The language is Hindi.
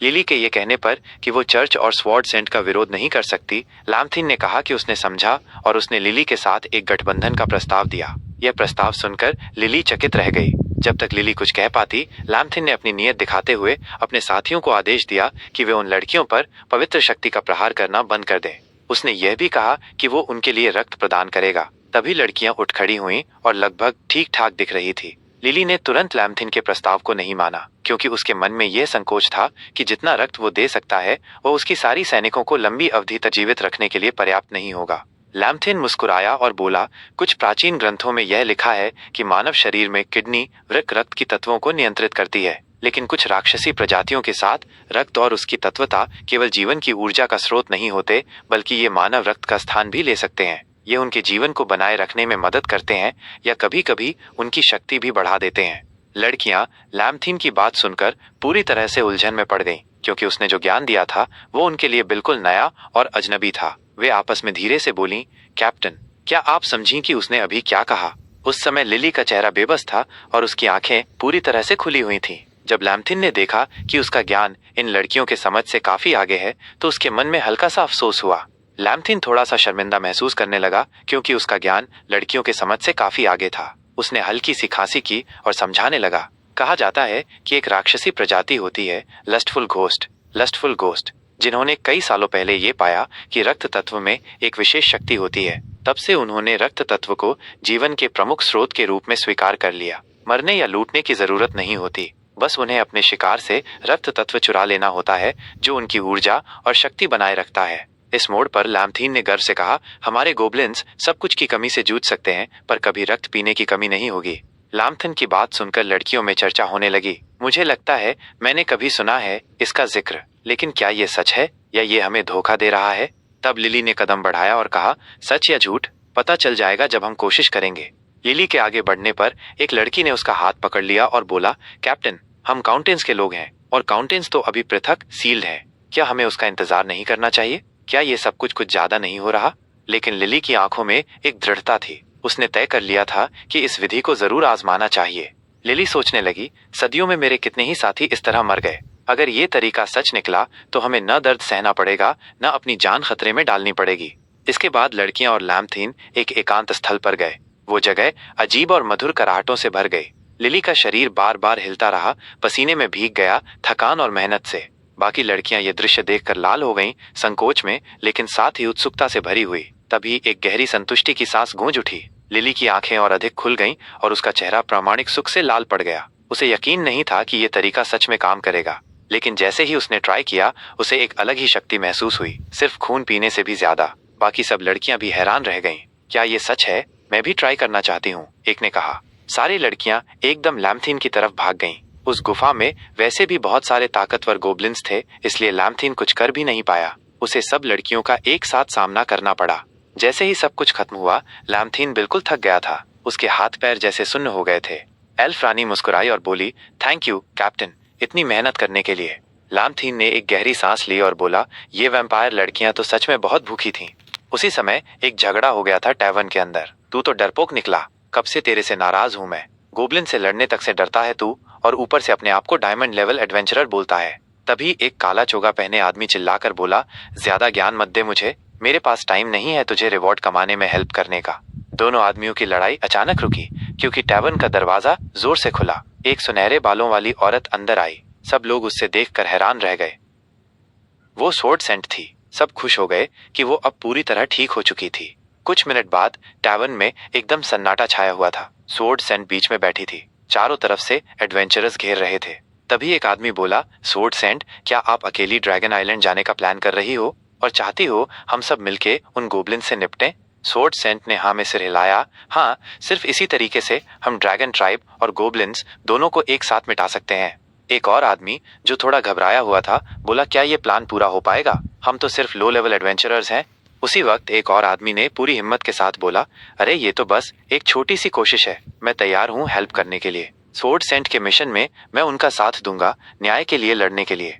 लिली के ये कहने पर कि वो चर्च और स्वॉर्ड सेंट का विरोध नहीं कर सकती, लैम्थिन ने कहा कि उसने समझा और उसने लिली के साथ एक गठबंधन का प्रस्ताव दिया। यह प्रस्ताव सुनकर लिली चकित रह गई। जब तक लिली कुछ कह पाती, लैम्थिन ने अपनी नीयत दिखाते हुए अपने साथियों को आदेश दिया कि वे उन लड़कियों पर पवित्र शक्ति का प्रहार करना बंद कर दें। उसने यह भी कहा कि वो उनके लिए रक्त प्रदान करेगा। तभी लड़कियां उठ खड़ी हुईं और लगभग ठीक ठाक दिख रही थी। लिली ने तुरंत लैम्थिन के प्रस्ताव को नहीं माना, क्योंकि उसके मन में यह संकोच था कि जितना रक्त वो दे सकता है वो उसकी सारी सैनिकों को लंबी अवधि तक जीवित रखने के लिए पर्याप्त नहीं होगा। लैम्थिन मुस्कुराया और बोला, कुछ प्राचीन ग्रंथों में यह लिखा है कि मानव शरीर में किडनी वृक्क रक्त की तत्वों को नियंत्रित करती है, लेकिन कुछ राक्षसी प्रजातियों के साथ रक्त और उसकी तत्वता केवल जीवन की ऊर्जा का स्रोत नहीं होते, बल्कि ये मानव रक्त का स्थान भी ले सकते हैं। ये उनके जीवन को बनाए रखने में मदद करते हैं या कभी कभी उनकी शक्ति भी बढ़ा देते हैं। लड़कियां लैम्थिन की बात सुनकर पूरी तरह से उलझन में पड़ गईं, क्योंकि उसने जो ज्ञान दिया था वो उनके लिए बिल्कुल नया और अजनबी था। वे आपस में धीरे से बोलीं, कैप्टन, क्या आप समझी कि उसने अभी क्या कहा? उस समय लिली का चेहरा बेबस था और उसकी आंखें पूरी तरह से खुली हुई थीं। जब लैम्थिन ने देखा कि उसका ज्ञान इन लड़कियों के समझ से काफी आगे है, तो उसके मन में हल्का सा अफसोस हुआ। लैम्थिन थोड़ा सा शर्मिंदा महसूस करने लगा, क्योंकि उसका ज्ञान लड़कियों के समझ से काफी आगे था। उसने हल्की सी खांसी की और समझाने लगा, कहा जाता है कि एक राक्षसी प्रजाति होती है, लस्टफुल घोस्ट, जिन्होंने कई सालों पहले ये पाया कि रक्त तत्व में एक विशेष शक्ति होती है। तब से उन्होंने रक्त तत्व को जीवन के प्रमुख स्रोत के रूप में स्वीकार कर लिया। मरने या लूटने की जरूरत नहीं होती, बस उन्हें अपने शिकार से रक्त तत्व चुरा लेना होता है, जो उनकी ऊर्जा और शक्ति बनाए रखता है। इस मोड़ पर लैम्थिन ने गर्व से कहा, हमारे गोबलिन्स सब कुछ की कमी से जूझ सकते हैं, पर कभी रक्त पीने की कमी नहीं होगी। लैम्थिन की बात सुनकर लड़कियों में चर्चा होने लगी। मुझे लगता है मैंने कभी सुना है इसका जिक्र, लेकिन क्या ये सच है या ये हमें धोखा दे रहा है? तब लिली ने कदम बढ़ाया और कहा, सच या झूठ पता चल जाएगा जब हम कोशिश करेंगे। लिली के आगे बढ़ने पर एक लड़की ने उसका हाथ पकड़ लिया और बोला, कैप्टन, हम काउंटेंस के लोग हैं और काउंटेंस तो अभी पृथक सील्ड है। क्या हमें उसका इंतजार नहीं करना चाहिए? क्या ये सब कुछ ज्यादा नहीं हो रहा? लेकिन लिली की आंखों में एक दृढ़ता थी। उसने तय कर लिया था कि इस विधि को जरूर आजमाना चाहिए। लिली सोचने लगी, सदियों में मेरे कितने ही साथी इस तरह मर गए। अगर ये तरीका सच निकला तो हमें न दर्द सहना पड़ेगा, न अपनी जान खतरे में डालनी पड़ेगी। इसके बाद लड़कियां और लैम्थिन एक एकांत स्थल पर गए। वो जगह अजीब और मधुर कराहटों से भर गई। लिली का शरीर बार बार हिलता रहा, पसीने में भीग गया, थकान और मेहनत से। बाकी लड़कियां ये दृश्य देखकर लाल हो गईं, संकोच में लेकिन साथ ही उत्सुकता से भरी हुई। तभी एक गहरी संतुष्टि की सांस गूंज उठी। लिली की आंखें और अधिक खुल गईं और उसका चेहरा प्रामाणिक सुख से लाल पड़ गया। उसे यकीन नहीं था कि ये तरीका सच में काम करेगा, लेकिन जैसे ही उसने ट्राई किया, उसे एक अलग ही शक्ति महसूस हुई, सिर्फ खून पीने से भी ज्यादा। बाकी सब लड़कियां भी हैरान रह गईं। क्या ये सच है? मैं भी ट्राई करना चाहती हूँ, एक ने कहा। सारी लड़कियां एकदम लैम्थिन की तरफ भाग गईं। उस गुफा में वैसे भी बहुत सारे ताकतवर गोबलिन्स थे, इसलिए लैम्थिन कुछ कर भी नहीं पाया। उसे सब लड़कियों का एक साथ सामना करना पड़ा। जैसे ही सब कुछ खत्म हुआ, लैम्थिन बिल्कुल थक गया था। उसके हाथ पैर जैसे सुन्न हो गए थे। एल्फ रानी मुस्कुराई और बोली, थैंक यू कैप्टन, इतनी मेहनत करने के लिए। लैम्थिन ने एक गहरी सांस ली और बोला, ये वैम्पायर लड़कियां तो सच में बहुत भूखी थीं। उसी समय एक झगड़ा हो गया था टैवर्न के अंदर। तू तो डरपोक निकला, कब से तेरे से नाराज हूं मैं। गोबलिन से लड़ने तक से डरता है तू, और ऊपर से अपने आप को डायमंड लेवल एडवेंचरर बोलता है। तभी एक काला चोगा पहने आदमी चिल्लाकर बोला, ज्यादा ज्ञान मत दे मुझे, मेरे पास टाइम नहीं है तुझे रिवॉर्ड कमाने में हेल्प करने का। दोनों आदमियों की लड़ाई अचानक रुकी, क्योंकि टैवर्न का दरवाजा जोर से खुला। एक सुनहरे बालों वाली औरत अंदर आई। सब लोग उससे देखकर हैरान रह गए। वो स्वॉर्ड सेंट थी। सब खुश हो गए कि वो अब पूरी तरह ठीक हो चुकी थी। कुछ मिनट बाद टैवर्न में एकदम सन्नाटा छाया हुआ था। स्वॉर्ड सेंट बीच में बैठी थी। चारों तरफ से एडवेंचरर्स घेर रहे थे। तभी एक आदमी बोला, स्वॉर्ड सेंट, क्या आप अकेली ड्रैगन आइलैंड जाने का प्लान कर रही हो और चाहती हो हम सब मिलके उन गोब्लिन से निपटें? स्वॉर्ड सेंट ने हाँ में सिर हिलाया। हाँ, सिर्फ इसी तरीके से हम ड्रैगन ट्राइब और गोब्लिन्स दोनों को एक साथ मिटा सकते हैं। एक और आदमी जो थोड़ा घबराया हुआ था बोला, क्या ये प्लान पूरा हो पाएगा? हम तो सिर्फ लो लेवल एडवेंचरर्स हैं। उसी वक्त एक और आदमी ने पूरी हिम्मत के साथ बोला, अरे ये तो बस एक छोटी सी कोशिश है, मैं तैयार हूँ हेल्प करने के लिए। स्वॉर्ड सेंट के मिशन में मैं उनका साथ दूंगा, न्याय के लिए लड़ने के लिए।